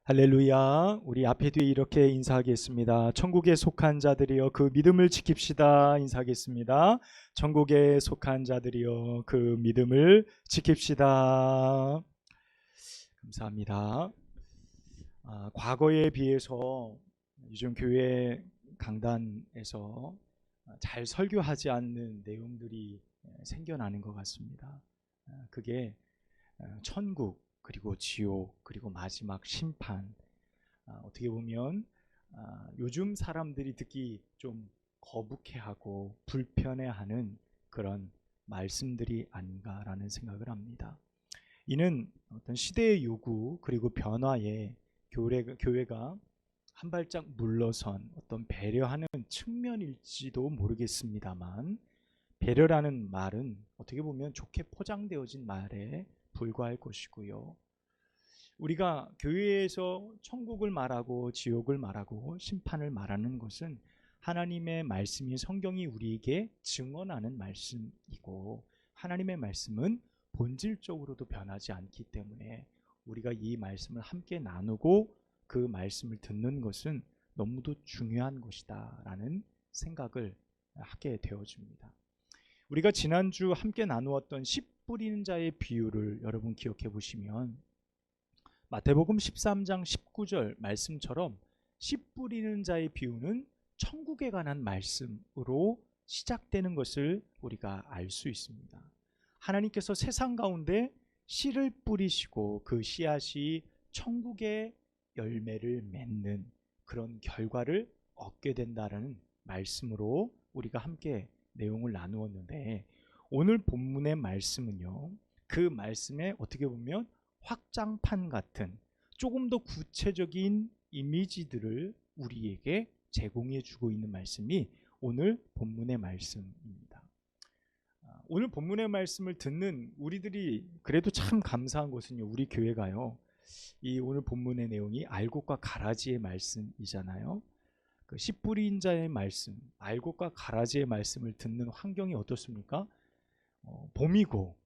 할렐루야. 우리 앞에 뒤에 이렇게 인사하겠습니다. 천국에 속한 자들이여 그 믿음을 지킵시다. 인사하겠습니다. 천국에 속한 자들이여 그 믿음을 지킵시다. 감사합니다. 과거에 비해서 요즘 교회 강단에서 잘 설교하지 않는 내용들이 생겨나는 것 같습니다. 그게 천국, 그리고 지옥, 그리고 마지막 심판. 어떻게 보면 요즘 사람들이 듣기 좀 거북해하고 불편해하는 그런 말씀들이 아닌가라는 생각을 합니다. 이는 어떤 시대의 요구 그리고 변화에 교회가 한 발짝 물러선 어떤 배려하는 측면일지도 모르겠습니다만, 배려라는 말은 어떻게 보면 좋게 포장되어진 말에 불과할 것이고요. 우리가 교회에서 천국을 말하고 지옥을 말하고 심판을 말하는 것은 하나님의 말씀인 성경이 우리에게 증언하는 말씀이고, 하나님의 말씀은 본질적으로도 변하지 않기 때문에 우리가 이 말씀을 함께 나누고 그 말씀을 듣는 것은 너무도 중요한 것이다 라는 생각을 하게 되어집니다. 우리가 지난주 함께 나누었던 씨 뿌리는 자의 비유를 여러분 기억해 보시면, 마태복음 13장 19절 말씀처럼 씨 뿌리는 자의 비유는 천국에 관한 말씀으로 시작되는 것을 우리가 알 수 있습니다. 하나님께서 세상 가운데 씨를 뿌리시고 그 씨앗이 천국의 열매를 맺는 그런 결과를 얻게 된다는 말씀으로 우리가 함께 내용을 나누었는데, 오늘 본문의 말씀은요, 그 말씀에 어떻게 보면 확장판 같은 조금 더 구체적인 이미지들을 우리에게 제공해 주고 있는 말씀이 오늘 본문의 말씀입니다. 오늘 본문의 말씀을 듣는 우리들이 그래도 참 감사한 것은요, 우리 교회가요, 이 오늘 본문의 내용이 알곡과 가라지의 말씀이잖아요. 그 씨 뿌린 자의 말씀, 알곡과 가라지의 말씀을 듣는 환경이 어떻습니까? 봄이고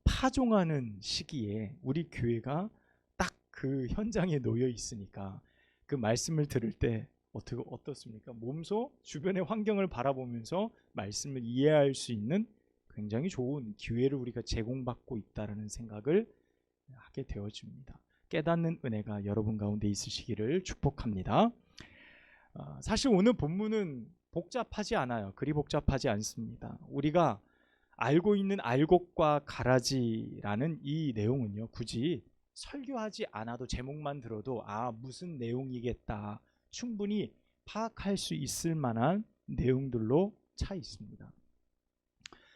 파종하는 시기에 우리 교회가 딱 그 현장에 놓여 있으니까 그 말씀을 들을 때 어떻습니까? 몸소 주변의 환경을 바라보면서 말씀을 이해할 수 있는 굉장히 좋은 기회를 우리가 제공받고 있다는 생각을 하게 되어집니다. 깨닫는 은혜가 여러분 가운데 있으시기를 축복합니다. 사실 오늘 본문은 복잡하지 않아요. 그리 복잡하지 않습니다. 우리가 알고 있는 알곡과 가라지라는 이 내용은요, 굳이 설교하지 않아도 제목만 들어도 무슨 내용이겠다 충분히 파악할 수 있을 만한 내용들로 차 있습니다.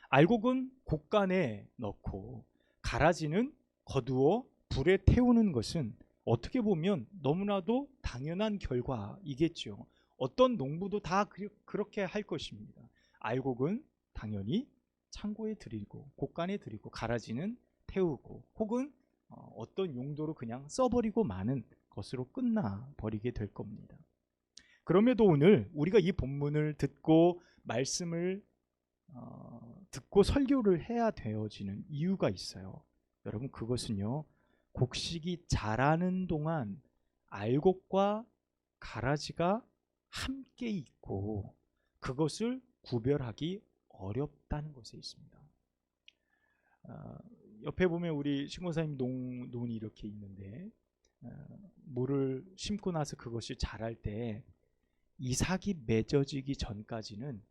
알곡은 곡간에 넣고 가라지는 거두어 불에 태우는 것은 어떻게 보면 너무나도 당연한 결과이겠죠. 어떤 농부도 다 그렇게 할 것입니다. 알곡은 당연히 창고에 들이고 곡간에 들이고 가라지는 태우고 혹은 어떤 용도로 그냥 써버리고 마는 것으로 끝나버리게 될 겁니다. 그럼에도 오늘 우리가 이 본문을 듣고 말씀을 듣고 설교를 해야 되어지는 이유가 있어요. 여러분, 그것은요, 곡식이 자라는 동안 알곡과 가라지가 함께 있고 그것을 구별하기 어렵다는 것에 있습니다. 옆에 보면 우리 신고사님 논이 이렇게 있는데, 물을 심고 나서 그것이 자랄 때 이삭이 맺어지기 전까지는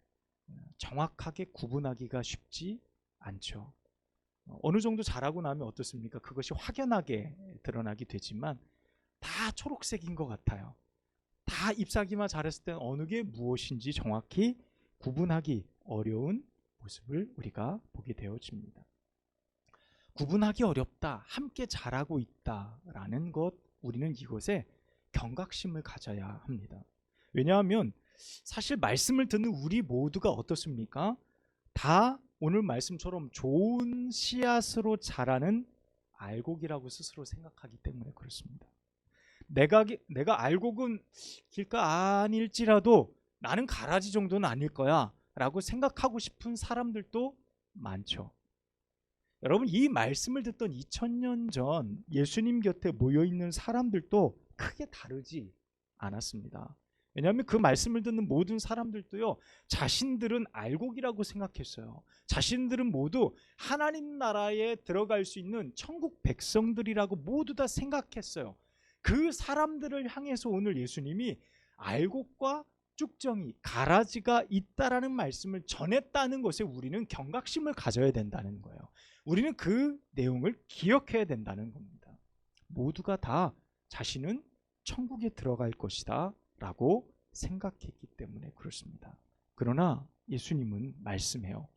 정확하게 구분하기가 쉽지 않죠. 어느 정도 자라고 나면 어떻습니까? 그것이 확연하게 드러나게 되지만 다 초록색인 것 같아요. 다 잎사귀만 자랐을 때는 어느 게 무엇인지 정확히 구분하기 어려운 모습을 우리가 보게 되어집니다. 구분하기 어렵다, 함께 자라고 있다라는 것, 우리는 이것에 경각심을 가져야 합니다. 왜냐하면 사실 말씀을 듣는 우리 모두가 어떻습니까? 다 오늘 말씀처럼 좋은 씨앗으로 자라는 알곡이라고 스스로 생각하기 때문에 그렇습니다. 내가 알곡은 길가 아닐지라도 나는 가라지 정도는 아닐 거야 라고 생각하고 싶은 사람들도 많죠. 여러분, 이 말씀을 듣던 2000년 전 예수님 곁에 모여있는 사람들도 크게 다르지 않았습니다. 왜냐하면 그 말씀을 듣는 모든 사람들도요, 자신들은 알곡이라고 생각했어요. 자신들은 모두 하나님 나라에 들어갈 수 있는 천국 백성들이라고 모두 다 생각했어요. 그 사람들을 향해서 오늘 예수님이 알곡과 쭉정이, 가라지가 있다라는 말씀을 전했다는 것에 우리는 경각심을 가져야 된다는 거예요. 우리는 그 내용을 기억해야 된다는 겁니다. 모두가 다 자신은 천국에 들어갈 것이다 라고 생각했기 때문에 그렇습니다. 그러나 예수님은 말씀해요.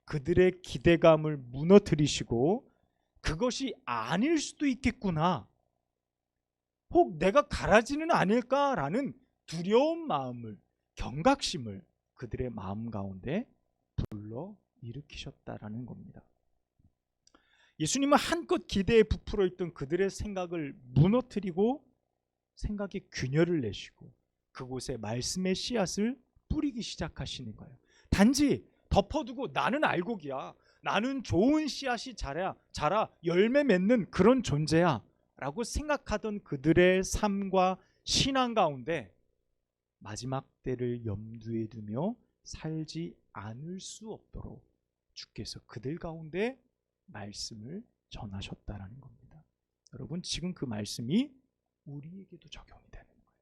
그들의 기대감을 무너뜨리시고 그것이 아닐 수도 있겠구나, 혹 내가 가라지는 아닐까라는 두려운 마음을, 경각심을 그들의 마음 가운데 불러 일으키셨다라는 겁니다. 예수님은 한껏 기대에 부풀어 있던 그들의 생각을 무너뜨리고 생각에 균열을 내시고 그곳에 말씀의 씨앗을 뿌리기 시작하시는 거예요. 단지 덮어두고 나는 알곡이야, 나는 좋은 씨앗이 자라 열매 맺는 그런 존재야 라고 생각하던 그들의 삶과 신앙 가운데 마지막 때를 염두에 두며 살지 않을 수 없도록 주께서 그들 가운데 말씀을 전하셨다라는 겁니다. 여러분, 지금 그 말씀이 우리에게도 적용이 되는 거예요.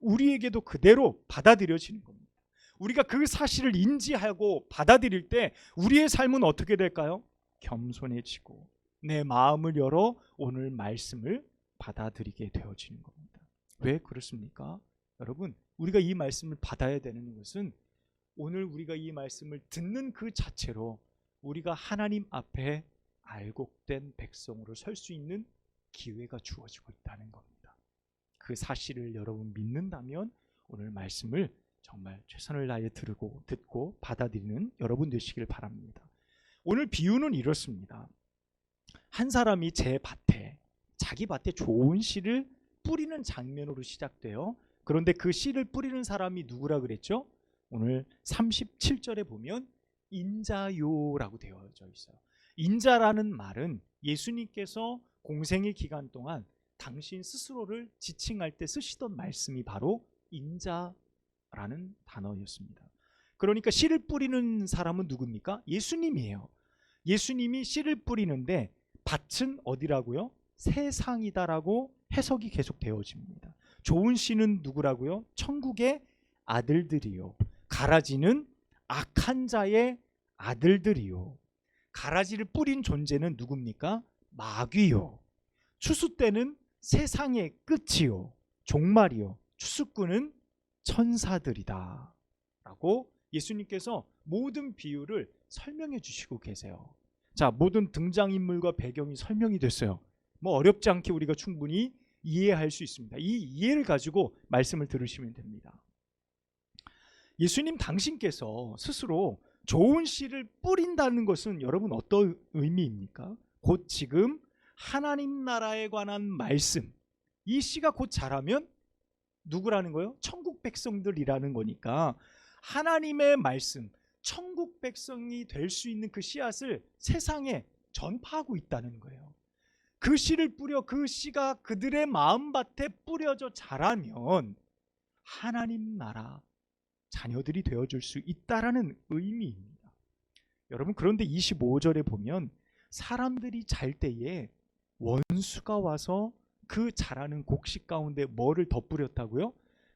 우리에게도 그대로 받아들여지는 겁니다. 우리가 그 사실을 인지하고 받아들일 때 우리의 삶은 어떻게 될까요? 겸손해지고 내 마음을 열어 오늘 말씀을 받아들이게 되어지는 겁니다. 왜 그렇습니까? 여러분, 우리가 이 말씀을 받아야 되는 것은 오늘 우리가 이 말씀을 듣는 그 자체로 우리가 하나님 앞에 알곡된 백성으로 설 수 있는 기회가 주어지고 있다는 겁니다. 그 사실을 여러분 믿는다면 오늘 말씀을 정말 최선을 다해 듣고 받아들이는 여러분 되시길 바랍니다. 오늘 비유는 이렇습니다. 한 사람이 자기 밭에 좋은 씨를 뿌리는 장면으로 시작돼요. 그런데 그 씨를 뿌리는 사람이 누구라 그랬죠? 오늘 37절에 보면 인자요라고 되어져 있어요. 인자라는 말은 예수님께서 공생의 기간 동안 당신 스스로를 지칭할 때 쓰시던 말씀이 바로 인자라는 단어였습니다. 그러니까 씨를 뿌리는 사람은 누굽니까? 예수님이에요. 예수님이 씨를 뿌리는데 밭은 어디라고요? 세상이다라고 해석이 계속 되어집니다. 좋은 씨는 누구라고요? 천국의 아들들이요. 가라지는 악한 자의 아들들이요. 가라지를 뿌린 존재는 누굽니까? 마귀요. 추수 때는 세상의 끝이요. 종말이요. 추수꾼은 천사들이다 라고 예수님께서 모든 비유를 설명해 주시고 계세요. 자, 모든 등장인물과 배경이 설명이 됐어요. 뭐 어렵지 않게 우리가 충분히 이해할 수 있습니다. 이 이해를 가지고 말씀을 들으시면 됩니다. 예수님 당신께서 스스로 좋은 씨를 뿌린다는 것은 여러분 어떤 의미입니까? 곧 지금 하나님 나라에 관한 말씀, 이 씨가 곧 자라면 누구라는 거예요? 천국 백성들이라는 거니까 하나님의 말씀, 천국 백성이 될 수 있는 그 씨앗을 세상에 전파하고 있다는 거예요. 그 씨를 뿌려 그 씨가 그들의 마음밭에 뿌려져 자라면 하나님 나라 자녀들이 되어줄 수 있다라는 의미입니다. 여러분, 그런데 25절에 보면 사람들이 잘 때에 원수가 와서 그 자라는 곡식 가운데 뭐를 덧뿌렸다고요?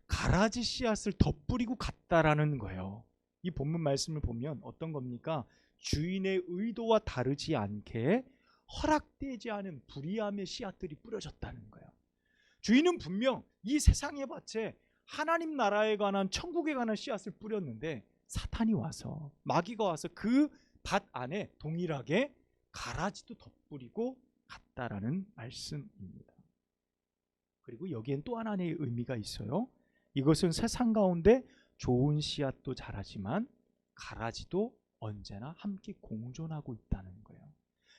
가라지 씨앗을 덧뿌리고 갔다라는 거예요. 이 본문 말씀을 보면 어떤 겁니까? 주인의 의도와 다르지 않게 허락되지 않은 불의함의 씨앗들이 뿌려졌다는 거예요. 주인은 분명 이 세상의 밭에 하나님 나라에 관한, 천국에 관한 씨앗을 뿌렸는데 사탄이 와서, 마귀가 와서 그 밭 안에 동일하게 가라지도 덧뿌리고 갔다라는 말씀입니다. 그리고 여기엔 또 하나의 의미가 있어요. 이것은 세상 가운데 좋은 씨앗도 자라지만 가라지도 언제나 함께 공존하고 있다는 거예요.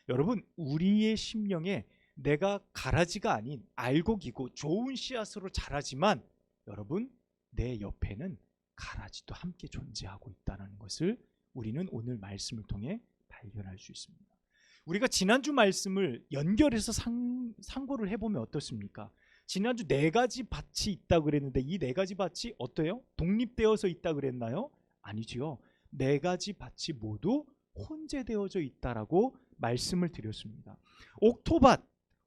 여러분, 우리의 심령에 내가 가라지가 아닌 알곡이고 좋은 씨앗으로 자라지만 여러분, 내 옆에는 가라지도 함께 존재하고 있다는 것을 우리는 오늘 말씀을 통해 발견할 수 있습니다. 우리가 지난주 말씀을 연결해서 상고를 해보면 어떻습니까? 지난주 네 가지 밭이 있다고 그랬는데 이 네 가지 밭이 어때요? 독립되어서 있다고 그랬나요? 아니지요. 네 가지 밭이 모두 혼재되어져 있다라고 말씀을 드렸습니다.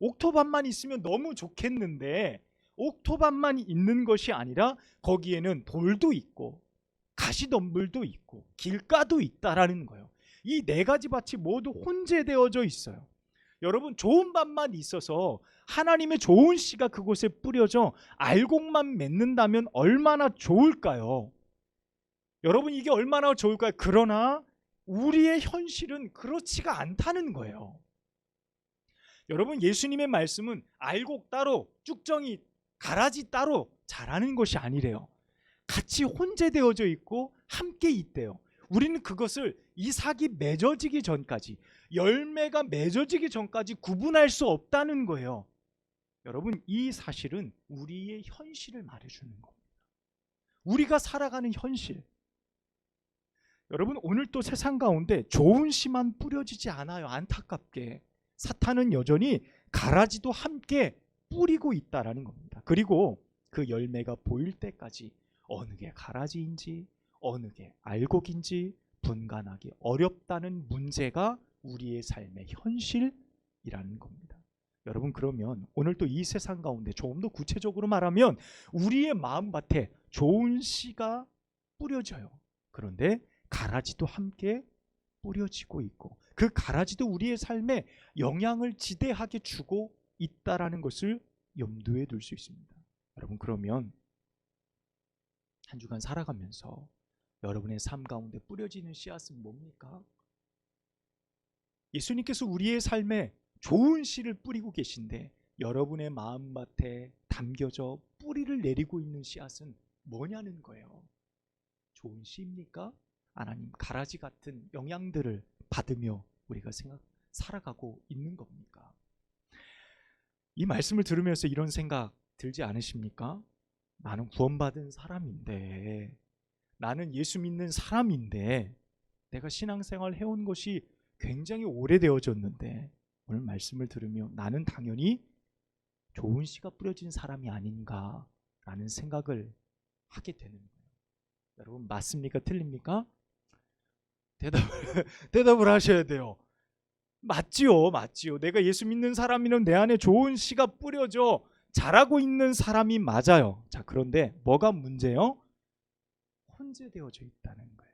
옥토밭만 있으면 너무 좋겠는데 옥토밭만 있는 것이 아니라 거기에는 돌도 있고 가시덤불도 있고 길가도 있다라는 거예요. 이 네 가지 밭이 모두 혼재되어져 있어요. 여러분, 좋은 밭만 있어서 하나님의 좋은 씨가 그곳에 뿌려져 알곡만 맺는다면 얼마나 좋을까요? 여러분, 이게 얼마나 좋을까요? 그러나 우리의 현실은 그렇지가 않다는 거예요. 여러분, 예수님의 말씀은 알곡 따로 쭉정이 가라지 따로 자라는 것이 아니래요. 같이 혼재되어져 있고 함께 있대요. 우리는 그것을 이삭이 맺어지기 전까지, 열매가 맺어지기 전까지 구분할 수 없다는 거예요. 여러분, 이 사실은 우리의 현실을 말해주는 겁니다. 우리가 살아가는 현실. 여러분, 오늘 또 세상 가운데 좋은 씨만 뿌려지지 않아요. 안타깝게 사탄은 여전히 가라지도 함께 뿌리고 있다라는 겁니다. 그리고 그 열매가 보일 때까지 어느 게 가라지인지 어느 게 알곡인지 분간하기 어렵다는 문제가 우리의 삶의 현실이라는 겁니다. 여러분, 그러면 오늘 또 이 세상 가운데 조금 더 구체적으로 말하면 우리의 마음밭에 좋은 씨가 뿌려져요. 그런데 가라지도 함께 뿌려지고 있고 그 가라지도 우리의 삶에 영향을 지대하게 주고 있다라는 것을 염두에 둘 수 있습니다. 여러분, 그러면 한 주간 살아가면서 여러분의 삶 가운데 뿌려지는 씨앗은 뭡니까? 예수님께서 우리의 삶에 좋은 씨를 뿌리고 계신데 여러분의 마음밭에 담겨져 뿌리를 내리고 있는 씨앗은 뭐냐는 거예요. 좋은 씨입니까? 하나님, 가라지 같은 영향들을 받으며 우리가 살아가고 있는 겁니까? 이 말씀을 들으면서 이런 생각 들지 않으십니까? 나는 구원받은 사람인데, 나는 예수 믿는 사람인데, 내가 신앙생활 해온 것이 굉장히 오래되어졌는데 오늘 말씀을 들으며 나는 당연히 좋은 씨가 뿌려진 사람이 아닌가라는 생각을 하게 되는 거예요. 여러분, 맞습니까? 틀립니까? 대답을 하셔야 돼요. 맞지요, 맞지요. 내가 예수 믿는 사람이면 내 안에 좋은 씨가 뿌려져 자라고 있는 사람이 맞아요. 자, 그런데 뭐가 문제요? 혼재되어져 있다는 거예요.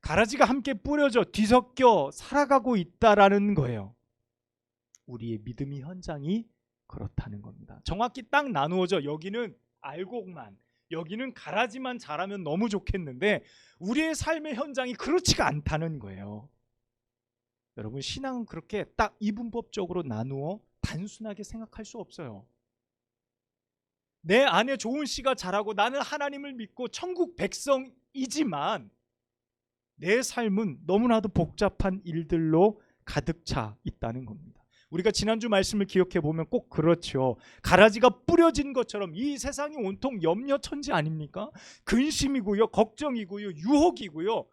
가라지가 함께 뿌려져 뒤섞여 살아가고 있다라는 거예요. 우리의 믿음의 현장이 그렇다는 겁니다. 정확히 딱 나누어져 여기는 알곡만, 여기는 가라지만 자라면 너무 좋겠는데 우리의 삶의 현장이 그렇지가 않다는 거예요. 여러분, 신앙은 그렇게 딱 이분법적으로 나누어 단순하게 생각할 수 없어요. 내 안에 좋은 씨가 자라고 나는 하나님을 믿고 천국 백성이지만 내 삶은 너무나도 복잡한 일들로 가득 차 있다는 겁니다. 우리가 지난주 말씀을 기억해 보면 꼭 그렇죠. 가라지가 뿌려진 것처럼 이 세상이 온통 염려천지 아닙니까? 근심이고요, 걱정이고요, 유혹이고요.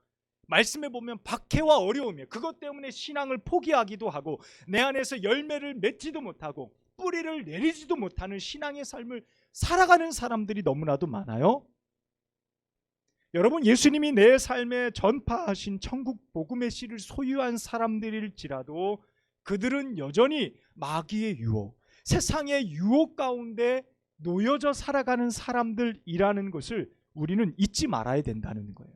말씀해 보면 박해와 어려움이에요. 그것 때문에 신앙을 포기하기도 하고 내 안에서 열매를 맺지도 못하고 뿌리를 내리지도 못하는 신앙의 삶을 살아가는 사람들이 너무나도 많아요. 여러분, 예수님이 내 삶에 전파하신 천국 복음의 씨를 소유한 사람들일지라도 그들은 여전히 마귀의 유혹, 세상의 유혹 가운데 놓여져 살아가는 사람들이라는 것을 우리는 잊지 말아야 된다는 거예요.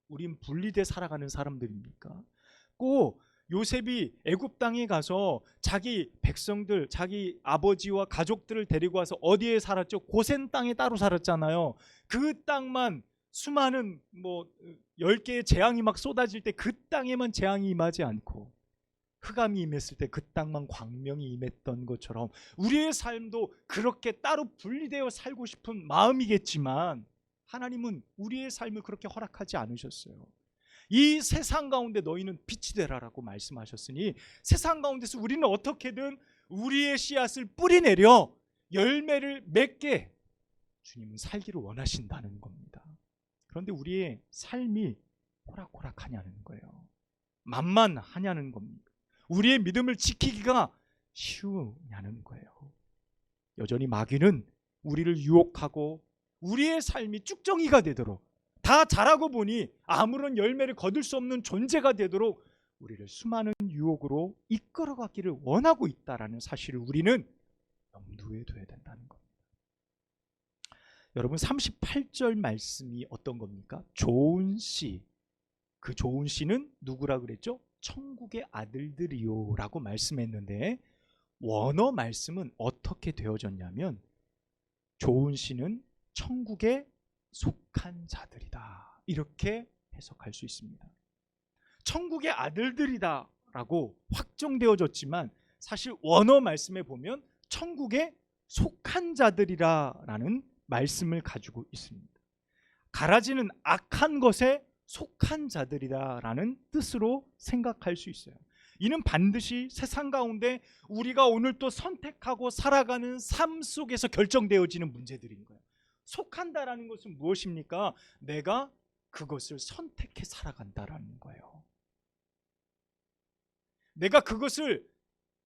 우린 분리돼 살아가는 사람들입니까? 꼭 요셉이 애굽 땅에 가서 자기 백성들, 자기 아버지와 가족들을 데리고 와서 어디에 살았죠? 고센 땅에 따로 살았잖아요. 그 땅만 수많은 10개의 재앙이 막 쏟아질 때 그 땅에만 재앙이 임하지 않고 흑암이 임했을 때 그 땅만 광명이 임했던 것처럼 우리의 삶도 그렇게 따로 분리되어 살고 싶은 마음이겠지만 하나님은 우리의 삶을 그렇게 허락하지 않으셨어요. 이 세상 가운데 너희는 빛이 되라라고 말씀하셨으니 세상 가운데서 우리는 어떻게든 우리의 씨앗을 뿌리내려 열매를 맺게 주님은 살기를 원하신다는 겁니다. 그런데 우리의 삶이 호락호락하냐는 거예요. 만만하냐는 겁니다. 우리의 믿음을 지키기가 쉬우냐는 거예요. 여전히 마귀는 우리를 유혹하고 우리의 삶이 쭉정이가 되도록, 다 자라고 보니 아무런 열매를 거둘 수 없는 존재가 되도록 우리를 수많은 유혹으로 이끌어가기를 원하고 있다라는 사실을 우리는 염두에 둬야 된다는 겁니다. 여러분, 38절 말씀이 어떤 겁니까? 좋은 씨, 그 좋은 씨는 누구라 그랬죠? 천국의 아들들이요 라고 말씀했는데, 원어 말씀은 어떻게 되어졌냐면 좋은 씨는 천국에 속한 자들이다, 이렇게 해석할 수 있습니다. 천국의 아들들이다 라고 확정되어졌지만 사실 원어 말씀에 보면 천국에 속한 자들이라 라는 말씀을 가지고 있습니다. 가라지는 악한 것에 속한 자들이다 라는 뜻으로 생각할 수 있어요. 이는 반드시 세상 가운데 우리가 오늘 또 선택하고 살아가는 삶 속에서 결정되어지는 문제들인 거예요. 속한다라는 것은 무엇입니까? 내가 그것을 선택해 살아간다라는 거예요. 내가 그것을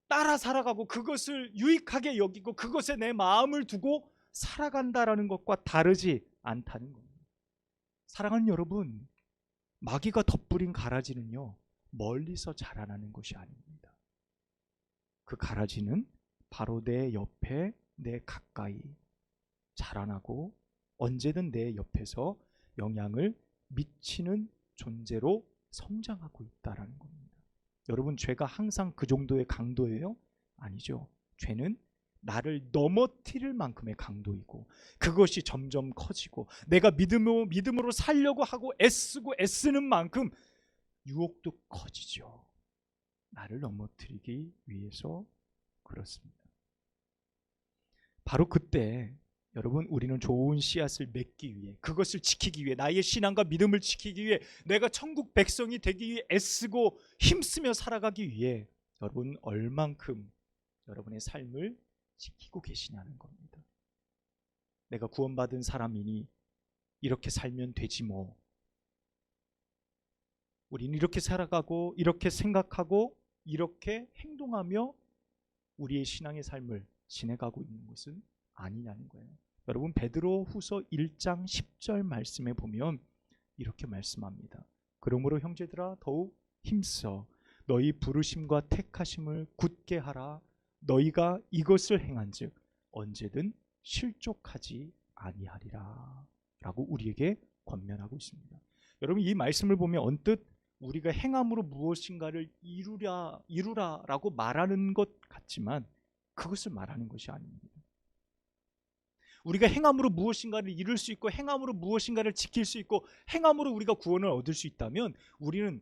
따라 살아가고 그것을 유익하게 여기고 그것에 내 마음을 두고 살아간다라는 것과 다르지 않다는 겁니다. 사랑하는 여러분, 마귀가 덧부린 가라지는요, 멀리서 자라나는 것이 아닙니다. 그 가라지는 바로 내 옆에, 내 가까이 자라나고 언제든 내 옆에서 영향을 미치는 존재로 성장하고 있다는 겁니다. 여러분, 죄가 항상 그 정도의 강도예요? 아니죠. 죄는 나를 넘어뜨릴 만큼의 강도이고 그것이 점점 커지고 내가 믿음으로 살려고 하고 애쓰는 만큼 유혹도 커지죠. 나를 넘어뜨리기 위해서 그렇습니다. 바로 그때 여러분, 우리는 좋은 씨앗을 맺기 위해, 그것을 지키기 위해, 나의 신앙과 믿음을 지키기 위해, 내가 천국 백성이 되기 위해 애쓰고 힘쓰며 살아가기 위해 여러분 얼만큼 여러분의 삶을 지키고 계시냐는 겁니다. 내가 구원받은 사람이니 이렇게 살면 되지 뭐, 우리는 이렇게 살아가고 이렇게 생각하고 이렇게 행동하며 우리의 신앙의 삶을 지내가고 있는 것은 아니냐는 거예요. 여러분, 베드로후서 1장 10절 말씀에 보면 이렇게 말씀합니다. 그러므로 형제들아 더욱 힘써 너희 부르심과 택하심을 굳게 하라. 너희가 이것을 행한즉 언제든 실족하지 아니하리라 라고 우리에게 권면하고 있습니다. 여러분, 이 말씀을 보면 언뜻 우리가 행함으로 무엇인가를 이루라라고 말하는 것 같지만 그것을 말하는 것이 아닙니다. 우리가 행함으로 무엇인가를 이룰 수 있고 행함으로 무엇인가를 지킬 수 있고 행함으로 우리가 구원을 얻을 수 있다면 우리는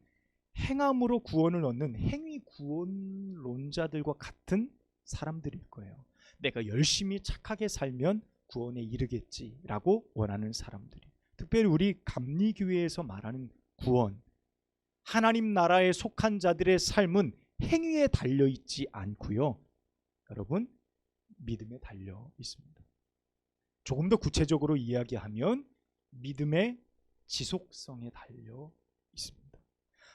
행함으로 구원을 얻는 행위 구원론자들과 같은 사람들일 거예요. 내가 열심히 착하게 살면 구원에 이르겠지라고 원하는 사람들이, 특별히 우리 감리교회에서 말하는 구원, 하나님 나라에 속한 자들의 삶은 행위에 달려있지 않고요, 여러분, 믿음에 달려 있습니다. 조금 더 구체적으로 이야기하면 믿음의 지속성에 달려 있습니다.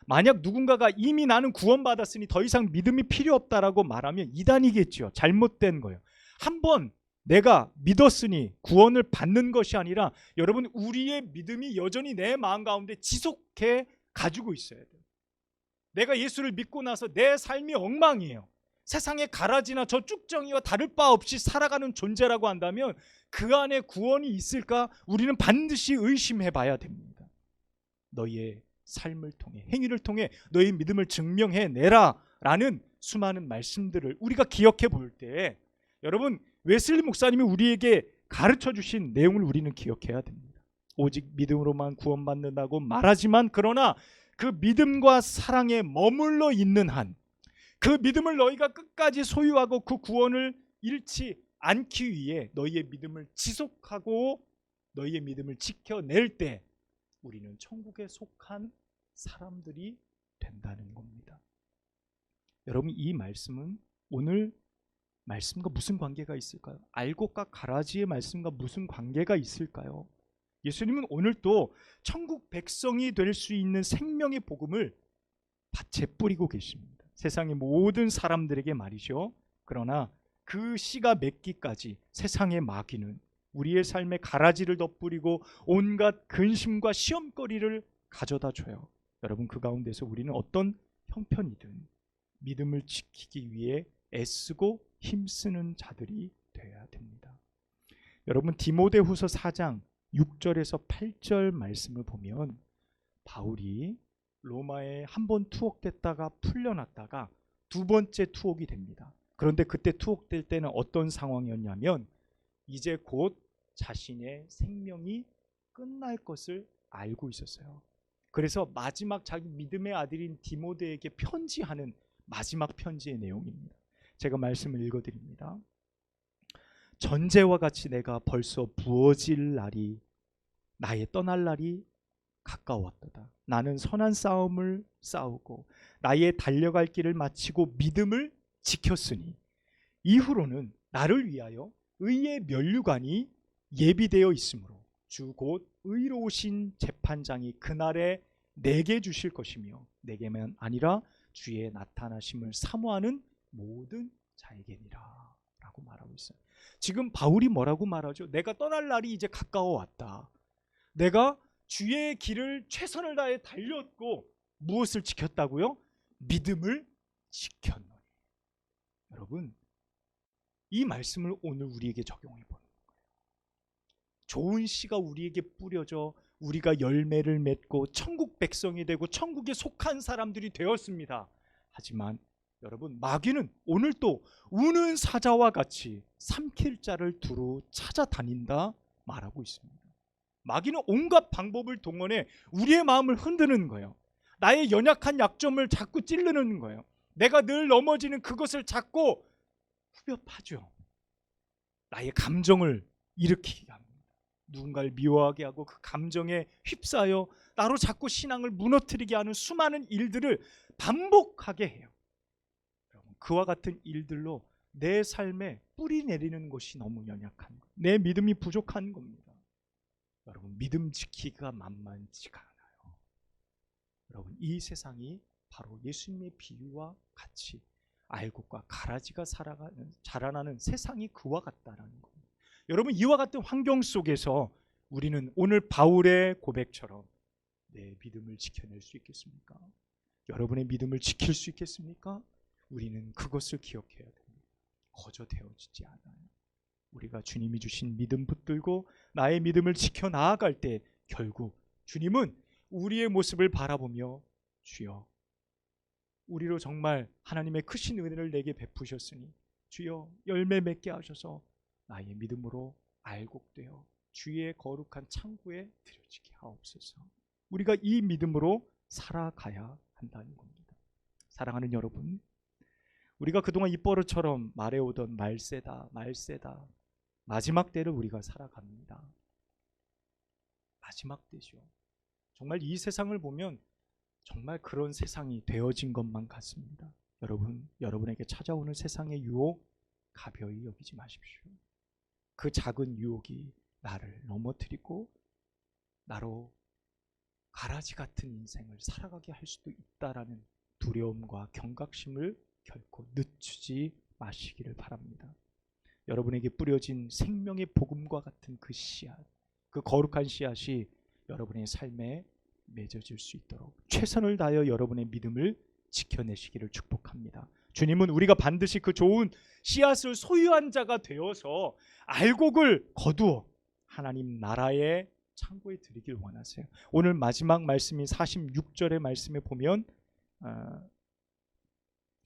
만약 누군가가 이미 나는 구원받았으니 더 이상 믿음이 필요 없다라고 말하면 이단이겠죠. 잘못된 거예요. 한번 내가 믿었으니 구원을 받는 것이 아니라 여러분, 우리의 믿음이 여전히 내 마음 가운데 지속해 가지고 있어야 돼요. 내가 예수를 믿고 나서 내 삶이 엉망이에요. 세상의 가라지나 저 쭉정이와 다를 바 없이 살아가는 존재라고 한다면 그 안에 구원이 있을까? 우리는 반드시 의심해 봐야 됩니다. 너희의 삶을 통해, 행위를 통해 너희 믿음을 증명해내라 라는 수많은 말씀들을 우리가 기억해 볼 때 여러분, 웨슬리 목사님이 우리에게 가르쳐 주신 내용을 우리는 기억해야 됩니다. 오직 믿음으로만 구원받는다고 말하지만 그러나 그 믿음과 사랑에 머물러 있는 한, 그 믿음을 너희가 끝까지 소유하고 그 구원을 잃지 않기 위해 너희의 믿음을 지속하고 너희의 믿음을 지켜낼 때 우리는 천국에 속한 사람들이 된다는 겁니다. 여러분, 이 말씀은 오늘 말씀과 무슨 관계가 있을까요? 알곡과 가라지의 말씀과 무슨 관계가 있을까요? 예수님은 오늘 또 천국 백성이 될 수 있는 생명의 복음을 밭에 뿌리고 계십니다. 세상의 모든 사람들에게 말이죠. 그러나 그 씨가 맺기까지 세상의 마귀는 우리의 삶에 가라지를 덧뿌리고 온갖 근심과 시험거리를 가져다 줘요. 여러분, 그 가운데서 우리는 어떤 형편이든 믿음을 지키기 위해 애쓰고 힘쓰는 자들이 되어야 됩니다. 여러분, 디모데후서 4장 6절에서 8절 말씀을 보면 바울이 로마에 한 번 투옥됐다가 풀려났다가 두 번째 투옥이 됩니다. 그런데 그때 투옥될 때는 어떤 상황이었냐면 이제 곧 자신의 생명이 끝날 것을 알고 있었어요. 그래서 마지막 자기 믿음의 아들인 디모데에게 편지하는 마지막 편지의 내용입니다. 제가 말씀을 읽어드립니다. 전제와 같이 내가 벌써 부어질 날이, 나의 떠날 날이 가까웠도다. 나는 선한 싸움을 싸우고 나의 달려갈 길을 마치고 믿음을 지켰으니 이후로는 나를 위하여 의의 면류관이 예비되어 있으므로 주 곧 의로우신 재판장이 그날에 내게 주실 것이며 내게만 아니라 주의 나타나심을 사모하는 모든 자에게니라 라고 말하고 있어요. 지금 바울이 뭐라고 말하죠? 내가 떠날 날이 이제 가까워 왔다. 내가 주의 길을 최선을 다해 달렸고 무엇을 지켰다고요? 믿음을 지켰노니. 여러분, 이 말씀을 오늘 우리에게 적용해 보는 거예요. 좋은 씨가 우리에게 뿌려져 우리가 열매를 맺고 천국 백성이 되고 천국에 속한 사람들이 되었습니다. 하지만 여러분, 마귀는 오늘 또 우는 사자와 같이 삼킬 자를 두루 찾아다닌다 말하고 있습니다. 마귀는 온갖 방법을 동원해 우리의 마음을 흔드는 거예요. 나의 연약한 약점을 자꾸 찌르는 거예요. 내가 늘 넘어지는 그것을 자꾸 후벼 파죠. 나의 감정을 일으키게 합니다. 누군가를 미워하게 하고 그 감정에 휩싸여 나로 자꾸 신앙을 무너뜨리게 하는 수많은 일들을 반복하게 해요. 그와 같은 일들로 내 삶에 뿌리 내리는 것이 너무 연약한 거예요. 내 믿음이 부족한 겁니다. 여러분, 믿음 지키기가 만만치가 않아요. 여러분, 이 세상이 바로 예수님의 비유와 같이 알곡과 가라지가 자라나는 세상이 그와 같다라는 겁니다. 여러분, 이와 같은 환경 속에서 우리는 오늘 바울의 고백처럼 내 믿음을 지켜낼 수 있겠습니까? 여러분의 믿음을 지킬 수 있겠습니까? 우리는 그것을 기억해야 됩니다. 거저 되어지지 않아요. 우리가 주님이 주신 믿음 붙들고 나의 믿음을 지켜 나아갈 때 결국 주님은 우리의 모습을 바라보며 주여, 우리로 정말 하나님의 크신 은혜를 내게 베푸셨으니 주여 열매 맺게 하셔서 나의 믿음으로 알곡되어 주의 거룩한 창고에 들여지게 하옵소서. 우리가 이 믿음으로 살아가야 한다는 겁니다. 사랑하는 여러분, 우리가 그동안 입버릇처럼 말해오던 말세다 마지막 때를 우리가 살아갑니다. 마지막 때죠. 정말 이 세상을 보면 정말 그런 세상이 되어진 것만 같습니다. 여러분, 여러분에게 찾아오는 세상의 유혹 가벼이 여기지 마십시오. 그 작은 유혹이 나를 넘어뜨리고 나로 가라지 같은 인생을 살아가게 할 수도 있다라는 두려움과 경각심을 결코 늦추지 마시기를 바랍니다. 여러분에게 뿌려진 생명의 복음과 같은 그 씨앗, 그 거룩한 씨앗이 여러분의 삶에 맺어질 수 있도록 최선을 다하여 여러분의 믿음을 지켜내시기를 축복합니다. 주님은 우리가 반드시 그 좋은 씨앗을 소유한 자가 되어서 알곡을 거두어 하나님 나라의 창고에 들이길 원하세요. 오늘 마지막 말씀인 46절의 말씀에 보면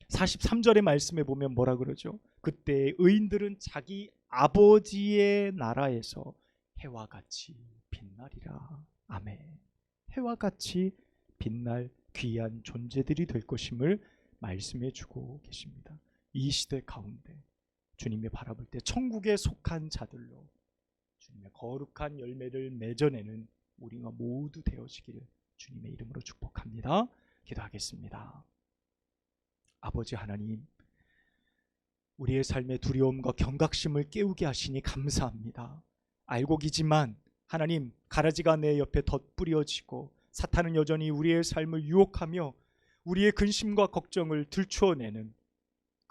43절의 말씀에 보면 뭐라 그러죠? 그때 의인들은 자기 아버지의 나라에서 해와 같이 빛나리라. 아멘. 해와 같이 빛날 귀한 존재들이 될 것임을 말씀해 주고 계십니다. 이 시대 가운데 주님이 바라볼 때 천국에 속한 자들로 주님의 거룩한 열매를 맺어내는 우리가 모두 되어지기를 주님의 이름으로 축복합니다. 기도하겠습니다. 아버지 하나님, 우리의 삶의 두려움과 경각심을 깨우게 하시니 감사합니다. 알곡이지만 하나님, 가라지가 내 옆에 덧뿌려지고 사탄은 여전히 우리의 삶을 유혹하며 우리의 근심과 걱정을 들추어내는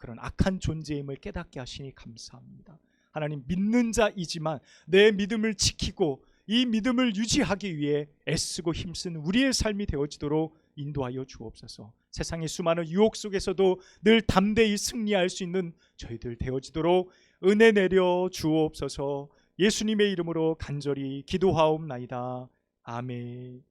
그런 악한 존재임을 깨닫게 하시니 감사합니다. 하나님, 믿는 자이지만 내 믿음을 지키고 이 믿음을 유지하기 위해 애쓰고 힘쓴 우리의 삶이 되어지도록 인도하여 주옵소서. 세상의 수많은 유혹 속에서도 늘 담대히 승리할 수 있는 저희들 되어지도록 은혜 내려 주옵소서. 예수님의 이름으로 간절히 기도하옵나이다. 아멘.